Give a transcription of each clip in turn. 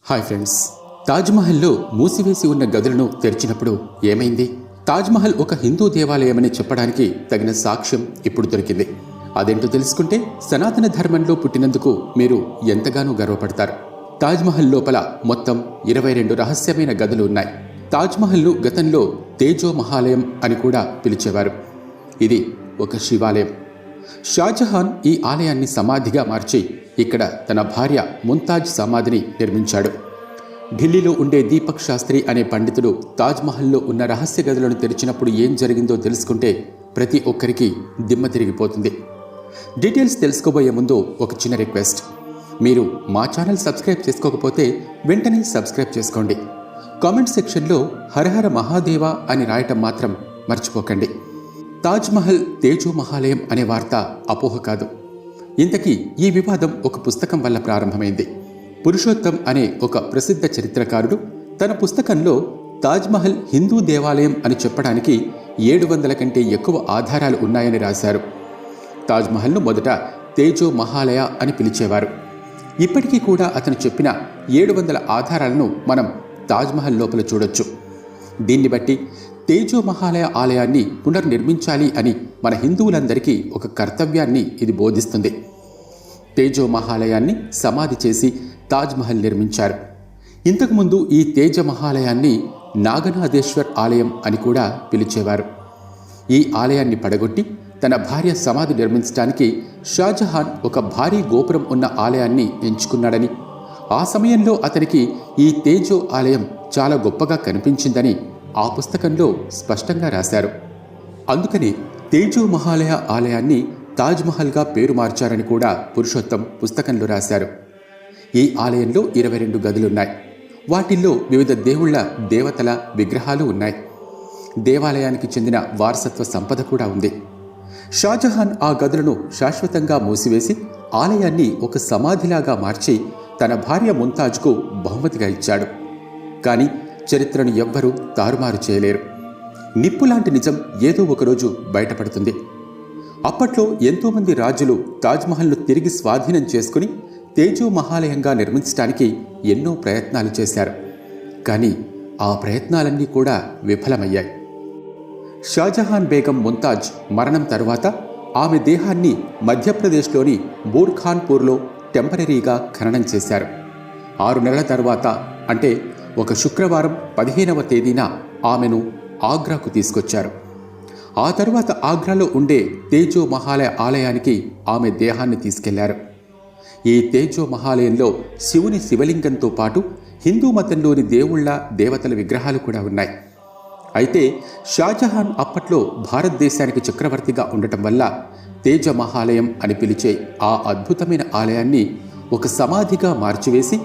Hi friends, తాజ్మహల్లో మూసివేసి ఉన్న గదులను తెరిచినప్పుడు ఏమైంది? తాజ్మహల్ ఒక హిందూ దేవాలయమని చెప్పడానికి తగిన సాక్ష్యం ఇప్పుడు దొరికింది. అదేంటో తెలుసుకుంటే సనాతన ధర్మంలో పుట్టినందుకు మీరు ఎంతగానో గర్వపడతారు. తాజ్మహల్ లోపల మొత్తం 22 రహస్యమైన గదులు ఉన్నాయి. తాజ్మహల్ను గతంలో తేజో మహాలయం అని కూడా పిలిచేవారు. ఇది ఒక శివాలయం. షాజహాన్ ఈ ఆలయాన్ని సమాధిగా మార్చి ఇక్కడ తన భార్య ముంతాజ్ సమాధిని నిర్మించాడు. ఢిల్లీలో ఉండే దీపక్ శాస్త్రి అనే పండితుడు తాజ్మహల్లో ఉన్న రహస్య గదులను తెరిచినప్పుడు ఏం జరిగిందో తెలుసుకుంటే ప్రతి ఒక్కరికి దిమ్మ తిరిగిపోతుంది. డీటెయిల్స్ తెలుసుకోబోయే ముందు ఒక చిన్న రిక్వెస్ట్. మీరు మా ఛానల్ సబ్స్క్రైబ్ చేసుకోకపోతే వెంటనే సబ్స్క్రైబ్ చేసుకోండి. కామెంట్ సెక్షన్లో హరహర మహాదేవ అని రాయటం మాత్రం మర్చిపోకండి. తాజ్మహల్ తేజో మహాలయం అనే వార్త అపోహ కాదు. ఇంతకీ ఈ వివాదం ఒక పుస్తకం వల్ల ప్రారంభమైంది. పురుషోత్తం అనే ఒక ప్రసిద్ధ చరిత్రకారుడు తన పుస్తకంలో తాజ్మహల్ హిందూ దేవాలయం అని చెప్పడానికి 700 కంటే ఎక్కువ ఆధారాలు ఉన్నాయని రాశారు. తాజ్మహల్ను మొదట తేజో మహాలయ అని పిలిచేవారు. ఇప్పటికీ కూడా అతను చెప్పిన 700 ఆధారాలను మనం తాజ్మహల్ లోపల చూడొచ్చు. దీన్ని బట్టి తేజో మహాలయ ఆలయాన్ని పునర్నిర్మించాలి అని మన హిందువులందరికీ ఒక కర్తవ్యాన్ని ఇది బోధిస్తుంది. తేజో మహాలయాన్ని సమాధి చేసి తాజ్మహల్ నిర్మించారు. ఇంతకుముందు ఈ తేజ మహాలయాన్ని నాగనాథేశ్వర్ ఆలయం అని కూడా పిలిచేవారు. ఈ ఆలయాన్ని పడగొట్టి తన భార్య సమాధి నిర్మించడానికి షాజహాన్ ఒక భారీ గోపురం ఉన్న ఆలయాన్ని ఎంచుకున్నాడని, ఆ సమయంలో అతనికి ఈ తేజో ఆలయం చాలా గొప్పగా కనిపించిందని ఆ పుస్తకంలో స్పష్టంగా రాశారు. అందుకని తేజో మహాలయ ఆలయాన్ని తాజ్మహల్గా పేరు మార్చారని కూడా పురుషోత్తం పుస్తకంలో రాశారు. ఈ ఆలయంలో 22 గదులున్నాయి. వాటిల్లో వివిధ దేవుళ్ల దేవతల విగ్రహాలు ఉన్నాయి. దేవాలయానికి చెందిన వారసత్వ సంపద కూడా ఉంది. షాజహాన్ ఆ గదులను శాశ్వతంగా మూసివేసి ఆలయాన్ని ఒక సమాధిలాగా మార్చి తన భార్య ముంతాజ్కు బహుమతిగా ఇచ్చాడు. కానీ చరిత్రను ఎవ్వరూ తారుమారు చేయలేరు. నిప్పులాంటి నిజం ఏదో ఒకరోజు బయటపడుతుంది. అప్పట్లో ఎంతోమంది రాజులు తాజ్మహల్ను తిరిగి స్వాధీనం చేసుకుని తేజో మహాలయంగా నిర్మించడానికి ఎన్నో ప్రయత్నాలు చేశారు. కానీ ఆ ప్రయత్నాలన్నీ కూడా విఫలమయ్యాయి. షాజహాన్ బేగం ముంతాజ్ మరణం తరువాత ఆమె దేహాన్ని మధ్యప్రదేశ్లోని బూర్ఖాన్పూర్లో టెంపరరీగా ఖననం చేశారు. 6 నెలల తర్వాత, అంటే ఒక శుక్రవారం 15వ తేదీన ఆమెను ఆగ్రాకు తీసుకొచ్చారు. ఆ తర్వాత ఆగ్రాలో ఉండే తేజో మహాలయ ఆలయానికి ఆమె దేహాన్ని తీసుకెళ్లారు. ఈ తేజో మహాలయంలో శివుని శివలింగంతో పాటు హిందూ మతంలోని దేవుళ్ల దేవతల విగ్రహాలు కూడా ఉన్నాయి. అయితే షాజహాన్ అప్పట్లో భారతదేశానికి చక్రవర్తిగా ఉండటం వల్ల తేజ మహాలయం అని పిలిచే ఆ అద్భుతమైన ఆలయాన్ని ఒక సమాధిగా మార్చివేసి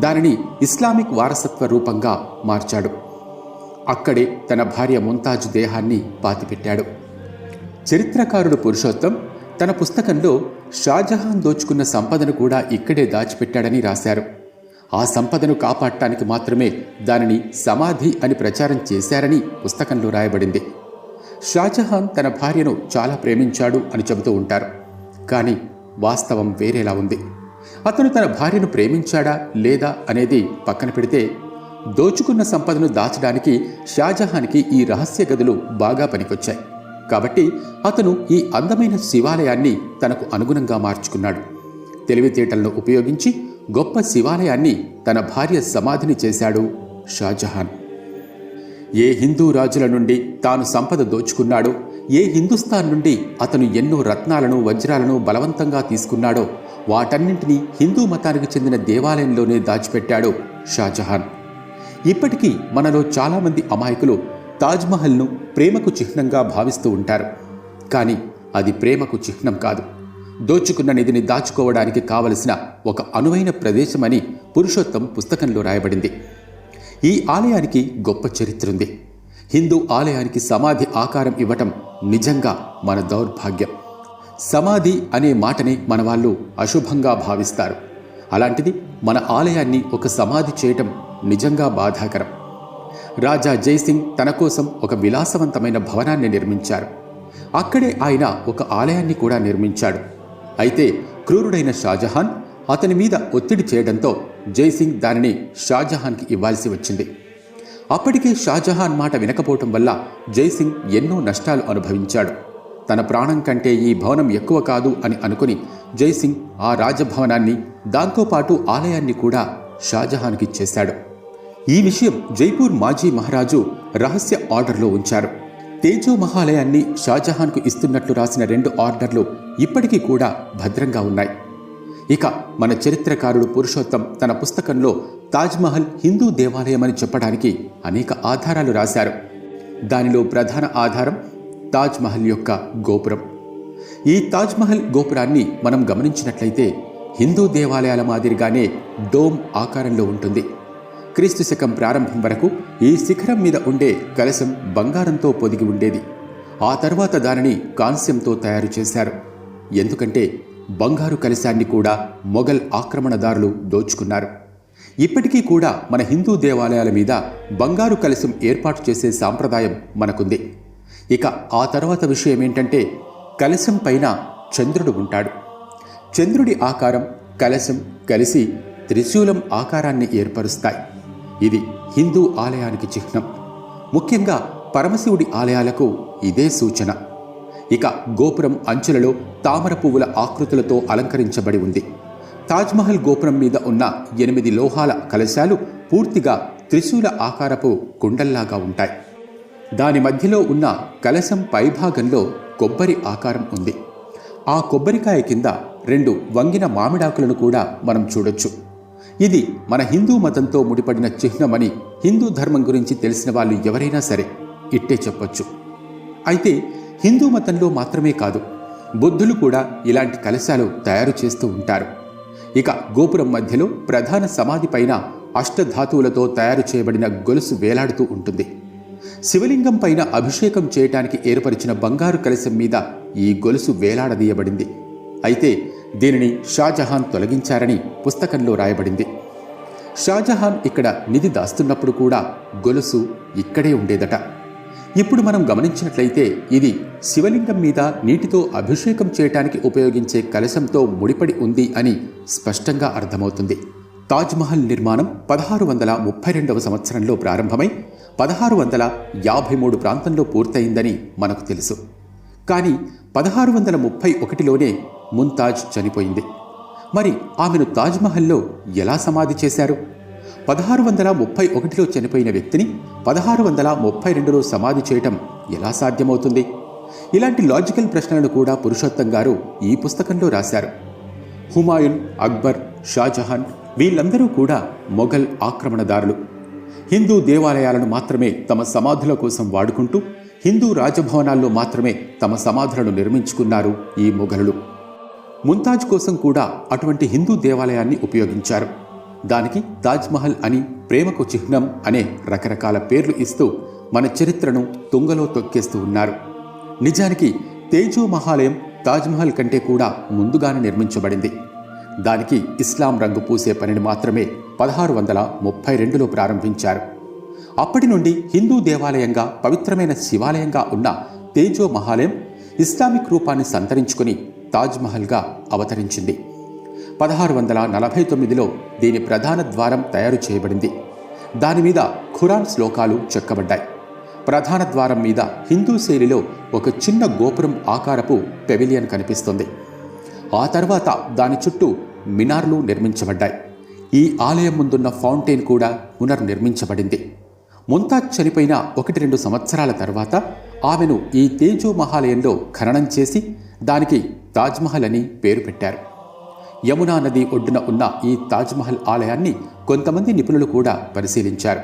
దానిని ఇస్లామిక్ వారసత్వ రూపంగా మార్చాడు. అక్కడే తన భార్య ముంతాజ్ దేహాన్ని పాతిపెట్టాడు. చరిత్రకారుడు పురుషోత్తం తన పుస్తకంలో షాజహాన్ దోచుకున్న సంపదను కూడా ఇక్కడే దాచిపెట్టాడని రాశారు. ఆ సంపదను కాపాడటానికి మాత్రమే దానిని సమాధి అని ప్రచారం చేశారని పుస్తకంలో రాయబడింది. షాజహాన్ తన భార్యను చాలా ప్రేమించాడు అని చెబుతూ ఉంటారు. కానీ వాస్తవం వేరేలా ఉంది. అతను తన భార్యను ప్రేమించాడా లేదా అనేది పక్కన పెడితే, దోచుకున్న సంపదను దాచడానికి షాజహాన్కి ఈ రహస్య గదులు బాగా పనికొచ్చాయి. కాబట్టి అతను ఈ అందమైన శివాలయాన్ని తనకు అనుగుణంగా మార్చుకున్నాడు. తెలివితేటలను ఉపయోగించి గొప్ప శివాలయాన్ని తన భార్య సమాధిని చేశాడు షాజహాన్. ఏ హిందూ రాజుల నుండి తాను సంపద దోచుకున్నాడో, ఏ హిందుస్థాన్ నుండి అతను ఎన్నో రత్నాలను వజ్రాలను బలవంతంగా తీసుకున్నాడో వాటన్నింటినీ హిందూ మతానికి చెందిన దేవాలయంలోనే దాచిపెట్టాడు షాజహాన్. ఇప్పటికీ మనలో చాలామంది అమాయకులు తాజ్మహల్ను ప్రేమకు చిహ్నంగా భావిస్తూ ఉంటారు. కానీ అది ప్రేమకు చిహ్నం కాదు, దోచుకున్న నిధిని దాచుకోవడానికి కావలసిన ఒక అనువైన ప్రదేశమని పురుషోత్తం పుస్తకంలో రాయబడింది. ఈ ఆలయానికి గొప్ప చరిత్ర ఉంది. హిందూ ఆలయానికి సమాధి ఆకారం ఇవ్వటం నిజంగా మన దౌర్భాగ్యం. సమాధి అనే మాటని మన వాళ్ళు అశుభంగా భావిస్తారు. అలాంటిది మన ఆలయాన్ని ఒక సమాధి చేయటం నిజంగా బాధాకరం. రాజా జైసింగ్ తన కోసం ఒక విలాసవంతమైన భవనాన్ని నిర్మించారు. అక్కడే ఆయన ఒక ఆలయాన్ని కూడా నిర్మించాడు. అయితే క్రూరుడైన షాజహాన్ అతని మీద ఒత్తిడి చేయడంతో జైసింగ్ దానిని షాజహాన్కి ఇవ్వాల్సి వచ్చింది. అప్పటికే షాజహాన్ మాట వినకపోవటం వల్ల జైసింగ్ ఎన్నో నష్టాలు అనుభవించాడు. తన ప్రాణం కంటే ఈ భవనం ఎక్కువ కాదు అని అనుకుని జైసింగ్ ఆ రాజభవనాన్ని, దాంతోపాటు ఆలయాన్ని కూడా షాజహాన్కి ఇచ్చేశాడు. ఈ విషయం జైపూర్ మాజీ మహారాజు రహస్య ఆర్డర్లో ఉంచారు. తేజో మహాలయాన్ని షాజహాన్కు ఇస్తున్నట్లు రాసిన 2 ఆర్డర్లు ఇప్పటికీ కూడా భద్రంగా ఉన్నాయి. ఇక మన చరిత్రకారుడు పురుషోత్తం తన పుస్తకంలో తాజ్మహల్ హిందూ దేవాలయమని చెప్పడానికి అనేక ఆధారాలు రాశారు. దానిలో ప్రధాన ఆధారం తాజ్మహల్ యొక్క గోపురం. ఈ తాజ్మహల్ గోపురాన్ని మనం గమనించినట్లయితే హిందూ దేవాలయాల మాదిరిగానే డోమ్ ఆకారంలో ఉంటుంది. క్రీస్తు శకం ప్రారంభం వరకు ఈ శిఖరం మీద ఉండే కలశం బంగారంతో పొదిగి ఉండేది. ఆ తర్వాత దానిని కాంస్యంతో తయారు చేశారు. ఎందుకంటే బంగారు కలశాన్ని కూడా మొఘల్ ఆక్రమణదారులు దోచుకున్నారు. ఇప్పటికీ కూడా మన హిందూ దేవాలయాల మీద బంగారు కలశం ఏర్పాటు చేసే సాంప్రదాయం మనకుంది. ఇక ఆ తర్వాత విషయం ఏంటంటే కలశం పైన చంద్రుడు ఉంటాడు. చంద్రుడి ఆకారం, కలశం కలిసి త్రిశూలం ఆకారాన్ని ఏర్పరుస్తాయి. ఇది హిందూ ఆలయానికి చిహ్నం. ముఖ్యంగా పరమశివుడి ఆలయాలకు ఇదే సూచన. ఇక గోపురం అంచులలో తామర పువ్వుల ఆకృతులతో అలంకరించబడి ఉంది. తాజ్మహల్ గోపురం మీద ఉన్న 8 లోహాల కలశాలు పూర్తిగా త్రిశూల ఆకారపు కుండల్లాగా ఉంటాయి. దాని మధ్యలో ఉన్న కలశం పైభాగంలో కొబ్బరి ఆకారం ఉంది. ఆ కొబ్బరికాయ కింద 2 వంగిన మామిడాకులను కూడా మనం చూడొచ్చు. ఇది మన హిందూ మతంతో ముడిపడిన చిహ్నమని హిందూ ధర్మం గురించి తెలిసిన వాళ్ళు ఎవరైనా సరే ఇట్టే చెప్పొచ్చు. అయితే హిందూ మతంలో మాత్రమే కాదు, బుద్ధులు కూడా ఇలాంటి కలశాలు తయారు చేస్తూ ఉంటారు. ఇక గోపురం మధ్యలో ప్రధాన సమాధి పైన అష్టధాతువులతో తయారు చేయబడిన గొలుసు వేలాడుతూ ఉంటుంది. శివలింగం పైన అభిషేకం చేయటానికి ఏర్పరిచిన బంగారు కలశం మీద ఈ గొలుసు వేలాడదీయబడింది. అయితే దీనిని షాజహాన్ తొలగించారని పుస్తకంలో రాయబడింది. షాజహాన్ ఇక్కడ నిధి దాస్తున్నప్పుడు కూడా గొలుసు ఇక్కడే ఉండేదట. ఇప్పుడు మనం గమనించినట్లయితే ఇది శివలింగం మీద నీటితో అభిషేకం చేయటానికి ఉపయోగించే కలశంతో ముడిపడి ఉంది అని స్పష్టంగా అర్థమవుతుంది. తాజ్మహల్ నిర్మాణం 1632వ సంవత్సరంలో ప్రారంభమై 1653 ప్రాంతంలో పూర్తయిందని మనకు తెలుసు. కానీ 1631లోనే ముంతాజ్ చనిపోయింది. మరి ఆమెను తాజ్మహల్లో ఎలా సమాధి చేశారు? 1631లో చనిపోయిన వ్యక్తిని 1632లో సమాధి చేయటం ఎలా సాధ్యమవుతుంది? ఇలాంటి లాజికల్ ప్రశ్నలను కూడా పురుషోత్తం గారు ఈ పుస్తకంలో రాశారు. హుమాయూన్, అక్బర్, షాజహాన్ వీళ్ళందరూ కూడా మొఘల్ ఆక్రమణదారులు. హిందూ దేవాలయాలను మాత్రమే తమ సమాధుల కోసం వాడుకుంటూ హిందూ రాజభవనాల్లో మాత్రమే తమ సమాధులను నిర్మించుకున్నారు ఈ మొఘలులు. ముంతాజ్ కోసం కూడా అటువంటి హిందూ దేవాలయాన్ని ఉపయోగించారు. దానికి తాజ్మహల్ అని, ప్రేమకు చిహ్నం అనే రకరకాల పేర్లు ఇస్తూ మన చరిత్రను తుంగలో తొక్కేస్తూ ఉన్నారు. నిజానికి తేజో మహాలయం తాజ్మహల్ కంటే కూడా ముందుగానే నిర్మించబడింది. దానికి ఇస్లాం రంగు పూసే పనిని మాత్రమే 1632లో ప్రారంభించారు. అప్పటి నుండి హిందూ దేవాలయంగా, పవిత్రమైన శివాలయంగా ఉన్న తేజో మహాలయం ఇస్లామిక్ రూపాన్ని సంతరించుకుని తాజ్మహల్గా అవతరించింది. 1649లో దీని ప్రధాన ద్వారం తయారు చేయబడింది. దానిమీద ఖురాన్ శ్లోకాలు చెక్కబడ్డాయి. ప్రధాన ద్వారం మీద హిందూ శైలిలో ఒక చిన్న గోపురం ఆకారపు పెవిలియన్ కనిపిస్తుంది. ఆ తర్వాత దాని చుట్టూ మినార్లు నిర్మించబడ్డాయి. ఈ ఆలయం ముందున్న ఫౌంటైన్ కూడా పునర్నిర్మించబడింది. ముంతాజ్ చనిపోయిన 1-2 సంవత్సరాల తర్వాత ఆమెను ఈ తేజో మహాలయంలో ఖననం చేసి దానికి తాజ్మహల్ అని పేరు పెట్టారు. యమునా నది ఒడ్డున ఉన్న ఈ తాజ్మహల్ ఆలయాన్ని కొంతమంది నిపుణులు కూడా పరిశీలించారు.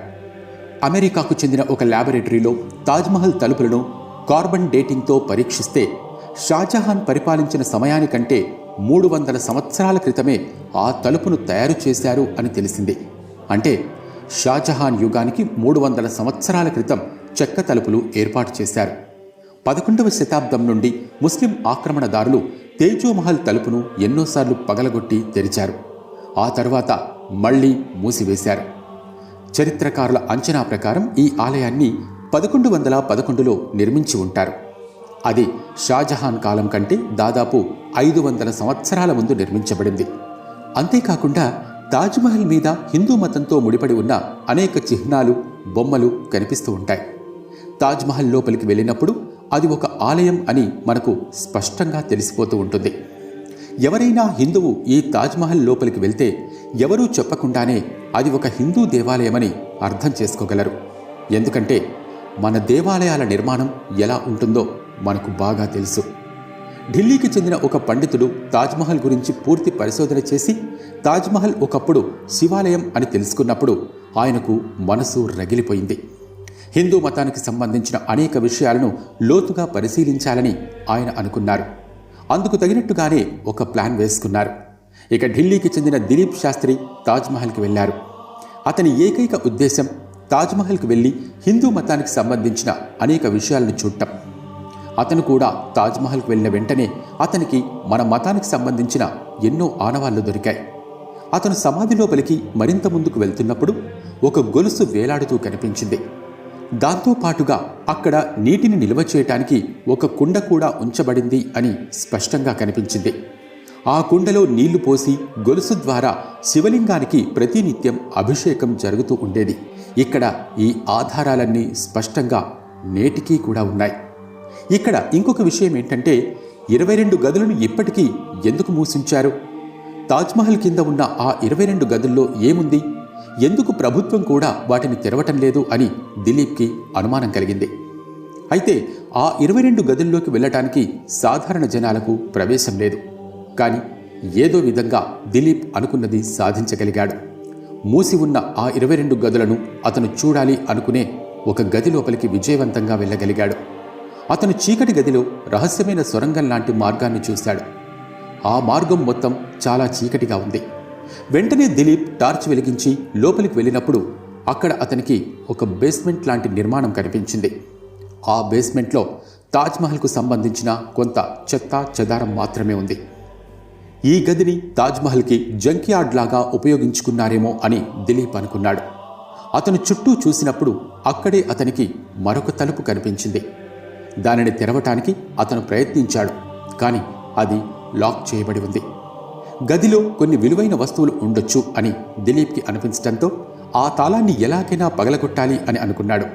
అమెరికాకు చెందిన ఒక ల్యాబొరేటరీలో తాజ్మహల్ తలుపులను కార్బన్ డేటింగ్తో పరీక్షిస్తే షాజహాన్ పరిపాలించిన సమయానికంటే 300 సంవత్సరాల క్రితమే ఆ తలుపును తయారు చేశారు అని తెలిసింది. అంటే షాజహాన్ యుగానికి 300 సంవత్సరాల క్రితం చెక్క తలుపులు ఏర్పాటు చేశారు. 11వ శతాబ్దం నుండి ముస్లిం ఆక్రమణదారులు తేజోమహల్ తలుపును ఎన్నోసార్లు పగలగొట్టి తెరిచారు. ఆ తర్వాత మళ్లీ మూసివేశారు. చరిత్రకారుల అంచనా ప్రకారం ఈ ఆలయాన్ని 1111లో నిర్మించి ఉంటారు. అది షాజహాన్ కాలం కంటే దాదాపు 500 సంవత్సరాల ముందు నిర్మించబడింది. అంతేకాకుండా తాజ్మహల్ మీద హిందూ మతంతో ముడిపడి ఉన్న అనేక చిహ్నాలు, బొమ్మలు కనిపిస్తూ ఉంటాయి. తాజ్మహల్ లోపలికి వెళ్ళినప్పుడు అది ఒక ఆలయం అని మనకు స్పష్టంగా తెలిసిపోతూ ఉంటుంది. ఎవరైనా హిందువు ఈ తాజ్మహల్ లోపలికి వెళ్తే ఎవరూ చెప్పకుండానే అది ఒక హిందూ దేవాలయమని అర్థం చేసుకోగలరు. ఎందుకంటే మన దేవాలయాల నిర్మాణం ఎలా ఉంటుందో మనకు బాగా తెలుసు. ఢిల్లీకి చెందిన ఒక పండితుడు తాజ్మహల్ గురించి పూర్తి పరిశోధన చేసి తాజ్మహల్ ఒకప్పుడు శివాలయం అని తెలుసుకున్నప్పుడు ఆయనకు మనసు రగిలిపోయింది. హిందూ మతానికి సంబంధించిన అనేక విషయాలను లోతుగా పరిశీలించాలని ఆయన అనుకున్నారు. అందుకు తగినట్టుగానే ఒక ప్లాన్ వేసుకున్నారు. ఇక ఢిల్లీకి చెందిన దిలీప్ శాస్త్రి తాజ్మహల్కి వెళ్లారు. అతని ఏకైక ఉద్దేశం తాజ్మహల్కి వెళ్ళి హిందూ మతానికి సంబంధించిన అనేక విషయాలను చూడటం. అతను కూడా తాజ్మహల్కి వెళ్ళిన వెంటనే అతనికి మన మతానికి సంబంధించిన ఎన్నో ఆనవాళ్లు దొరికాయి. అతను సమాధి లోపలికి మరింత ముందుకు వెళ్తున్నప్పుడు ఒక గొలుసు వేలాడుతూ కనిపించింది. దాంతోపాటుగా అక్కడ నీటిని నిల్వ చేయటానికి ఒక కుండ కూడా ఉంచబడింది అని స్పష్టంగా కనిపించింది. ఆ కుండలో నీళ్లు పోసి గొలుసు ద్వారా శివలింగానికి ప్రతినిత్యం అభిషేకం జరుగుతూ ఉండేది. ఇక్కడ ఈ ఆధారాలన్నీ స్పష్టంగా నేటికీ కూడా ఉన్నాయి. ఇక్కడ ఇంకొక విషయం ఏంటంటే 22 గదులను ఇప్పటికీ ఎందుకు మూసించారు? తాజ్మహల్ కింద ఉన్న ఆ 22 గదుల్లో ఏముంది? ఎందుకు ప్రభుత్వం కూడా వాటిని తెరవటం లేదు అని దిలీప్కి అనుమానం కలిగింది. అయితే ఆ 22 గదుల్లోకి వెళ్ళటానికి సాధారణ జనాలకు ప్రవేశం లేదు. కానీ ఏదో విధంగా దిలీప్ అనుకున్నది సాధించగలిగాడు. మూసి ఉన్న ఆ 22 గదులను అతను చూడాలి అనుకునే ఒక గది లోపలికి విజయవంతంగా వెళ్ళగలిగాడు. అతను చీకటి గదిలో రహస్యమైన సొరంగం లాంటి మార్గాన్ని చూశాడు. ఆ మార్గం మొత్తం చాలా చీకటిగా ఉంది. వెంటనే దిలీప్ టార్చ్ వెలిగించి లోపలికి వెళ్ళినప్పుడు అక్కడ అతనికి ఒక బేస్మెంట్ లాంటి నిర్మాణం కనిపించింది. ఆ బేస్మెంట్లో తాజ్మహల్కు సంబంధించిన కొంత చెత్త చెదారం మాత్రమే ఉంది. ఈ గదిని తాజ్మహల్కి జంక్యార్డ్ లాగా ఉపయోగించుకున్నారేమో అని దిలీప్ అనుకున్నాడు. అతను చుట్టూ చూసినప్పుడు అక్కడే అతనికి మరొక తలుపు కనిపించింది. దానిని తెరవటానికి అతను ప్రయత్నించాడు. కానీ అది లాక్ చేయబడి ఉంది. గదిలో కొన్ని విలువైన వస్తువులు ఉండొచ్చు అని దిలీప్కి అనిపించడంతో ఆ తాళాన్ని ఎలాగైనా పగలగొట్టాలి అని అనుకున్నాడు.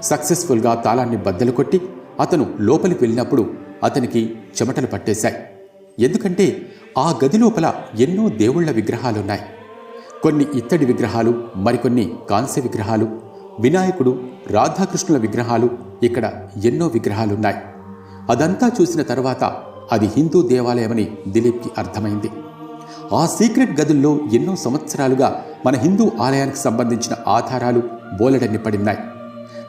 సక్సెస్ఫుల్గా తాళాన్ని బద్దలు కొట్టి అతను లోపలికి వెళ్ళినప్పుడు అతనికి చెమటలు పట్టేశాయి. ఎందుకంటే ఆ గది లోపల ఎన్నో దేవుళ్ల విగ్రహాలున్నాయి. కొన్ని ఇత్తడి విగ్రహాలు, మరికొన్ని కాంస్య విగ్రహాలు, వినాయకుడు, రాధాకృష్ణుల విగ్రహాలు, ఇక్కడ ఎన్నో విగ్రహాలున్నాయి. అదంతా చూసిన తర్వాత అది హిందూ దేవాలయమని దిలీప్కి అర్థమైంది. ఆ సీక్రెట్ గదుల్లో ఎన్నో సంవత్సరాలుగా మన హిందూ ఆలయానికి సంబంధించిన ఆధారాలు బోలెడన్ని పడినాయి.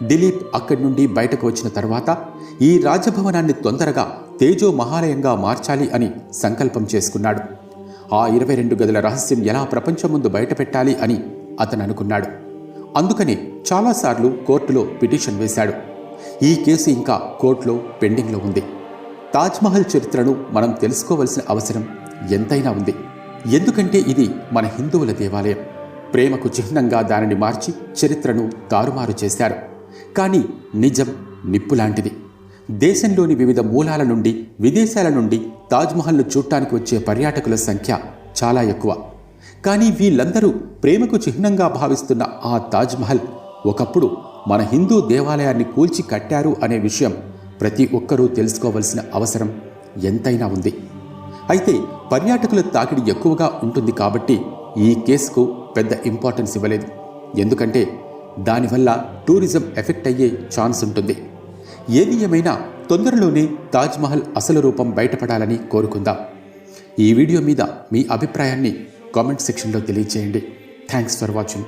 దిలీప్ అక్కడి నుండి బయటకు వచ్చిన తర్వాత ఈ రాజభవనాన్ని తొందరగా తేజో మహాలయంగా మార్చాలి అని సంకల్పం చేసుకున్నాడు. ఆ 22 గదుల రహస్యం ఎలా ప్రపంచం ముందు బయటపెట్టాలి అని అతను అనుకున్నాడు. అందుకని చాలాసార్లు కోర్టులో పిటిషన్ వేశాడు. ఈ కేసు ఇంకా కోర్టులో పెండింగ్లో ఉంది. తాజ్మహల్ చరిత్రను మనం తెలుసుకోవలసిన అవసరం ఎంతైనా ఉంది. ఎందుకంటే ఇది మన హిందువుల దేవాలయం. ప్రేమకు చిహ్నంగా దానిని మార్చి చరిత్రను తారుమారు చేశారు. కానీ నిజం నిప్పులాంటిది. దేశంలోని వివిధ మూలాల నుండి, విదేశాల నుండి తాజ్మహల్ను చూడటానికి వచ్చే పర్యాటకుల సంఖ్య చాలా ఎక్కువ. కానీ వీళ్ళందరూ ప్రేమకు చిహ్నంగా భావిస్తున్న ఆ తాజ్మహల్ ఒకప్పుడు మన హిందూ దేవాలయాన్ని కూల్చి కట్టారు అనే విషయం ప్రతి ఒక్కరూ తెలుసుకోవలసిన అవసరం ఎంతైనా ఉంది. అయితే పర్యాటకుల తాకిడి ఎక్కువగా ఉంటుంది కాబట్టి ఈ కేసుకు పెద్ద ఇంపార్టెన్స్ ఇవ్వలేదు. ఎందుకంటే దానివల్ల టూరిజం ఎఫెక్ట్ అయ్యే ఛాన్స్ ఉంటుంది. ఏది ఏమైనా తొందరలోనే తాజ్మహల్ అసలు రూపం బయటపడాలని కోరుకుందాం. ఈ వీడియో మీద మీ అభిప్రాయాన్ని కామెంట్ సెక్షన్లో తెలియజేయండి. Thanks for watching.